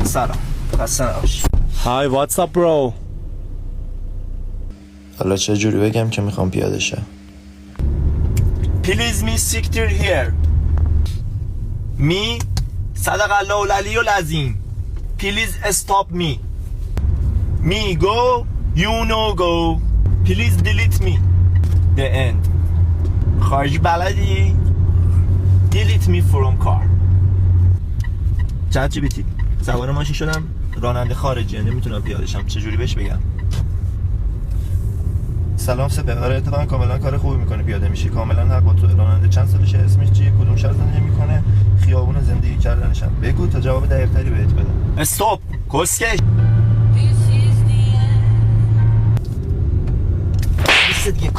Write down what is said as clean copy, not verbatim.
سلام خسته نباشی. Hi, what's up bro? حالا چه جوری بگم که میخوام پیاده شم؟ Please me sector here. Me صدق الله العلی العظیم. Please stop me. Me go, you no go. Please delete me. The end. خارجی بلدی؟ Delete me from car. چت جی پی تی سوار ماشین شدم، راننده خارجیه، نمیتونم پیاده شم، چجوری بهش بگم؟ سلام سپه. آره اتفاقا کاملا کار خوبی میکنه، پیاده میشی، کاملا حق با تو. راننده چند سالشه، اسمش چیه، کدوم شهر زندگی میکنه، خیابون زندگی کردنشم بگو تا جواب دقیق‌تری بهت بدم. استاپ کسکش. دیگه